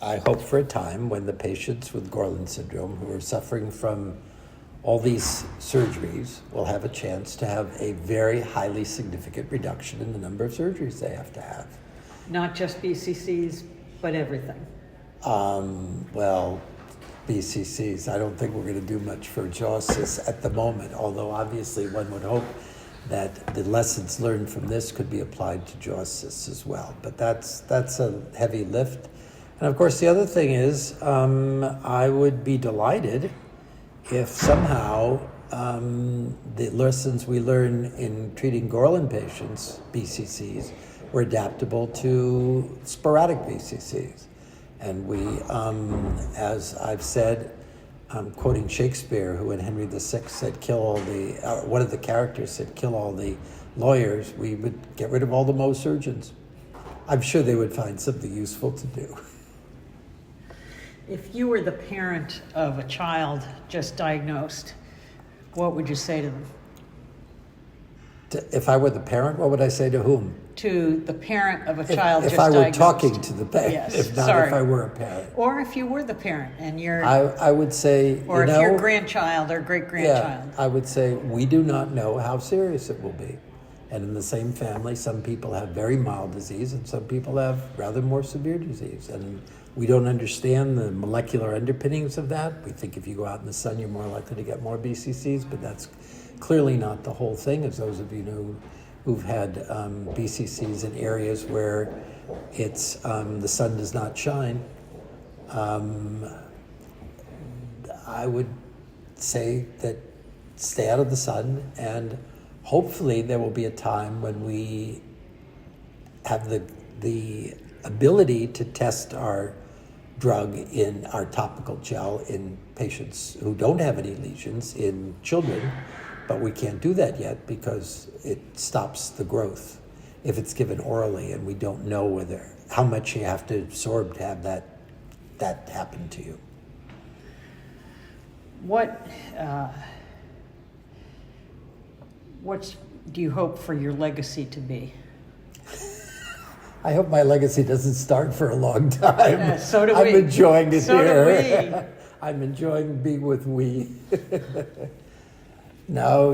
I hope for a time when the patients with Gorlin syndrome who are suffering from all these surgeries will have a chance to have a very highly significant reduction in the number of surgeries they have to have. Not just BCCs, but everything. Well, BCCs, I don't think we're going to do much for jaundice at the moment, although obviously one would hope that the lessons learned from this could be applied to jaundice as well. But that's a heavy lift. And of course, the other thing is, I would be delighted if somehow the lessons we learn in treating Gorlin patients, BCCs, were adaptable to sporadic BCCs. And we, as I've said, quoting Shakespeare, who in Henry VI said, kill all the, one of the characters said, kill all the lawyers, we would get rid of all the Mohs surgeons. I'm sure they would find something useful to do. If you were the parent of a child just diagnosed, what would you say to them? If I were the parent, what would I say to whom? To the parent of a child just diagnosed. If I were diagnosed. talking to the parent, Yes, if not sorry. if I were a parent. Or if you were the parent and you're... I would say, or if your grandchild or great-grandchild. Yeah, I would say, we do not know how serious it will be. And in the same family, some people have very mild disease and some people have rather more severe disease. And we don't understand the molecular underpinnings of that. We think if you go out in the sun, you're more likely to get more BCCs, but that's clearly not the whole thing, as those of you know who've had BCCs in areas where it's the sun does not shine. I would say that stay out of the sun, and hopefully there will be a time when we have the ability to test our drug in our topical gel in patients who don't have any lesions in children, but we can't do that yet because it stops the growth if it's given orally, and we don't know how much you have to absorb to have that happen to you. What do you hope for your legacy to be? I hope my legacy doesn't start for a long time. So do we. I'm enjoying it so here. Do we. I'm enjoying being with we. No,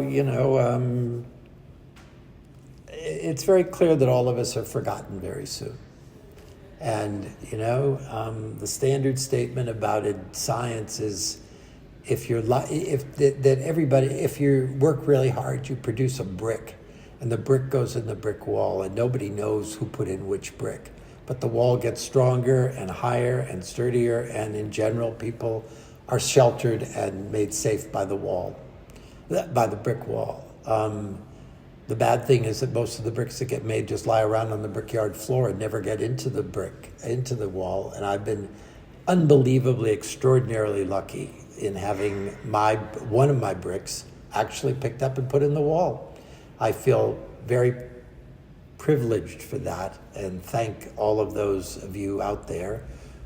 it's very clear that all of us are forgotten very soon. And, the standard statement about it, science is if you work really hard, you produce a brick, and the brick goes in the brick wall, and nobody knows who put in which brick. But the wall gets stronger and higher and sturdier, and in general, people are sheltered and made safe by the wall, by the brick wall. The bad thing is that most of the bricks that get made just lie around on the brickyard floor and never get into the wall. And I've been unbelievably, extraordinarily lucky in having one of my bricks actually picked up and put in the wall. I feel very privileged for that, and thank all of those of you out there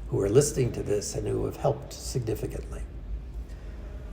who are listening to this and who have helped significantly.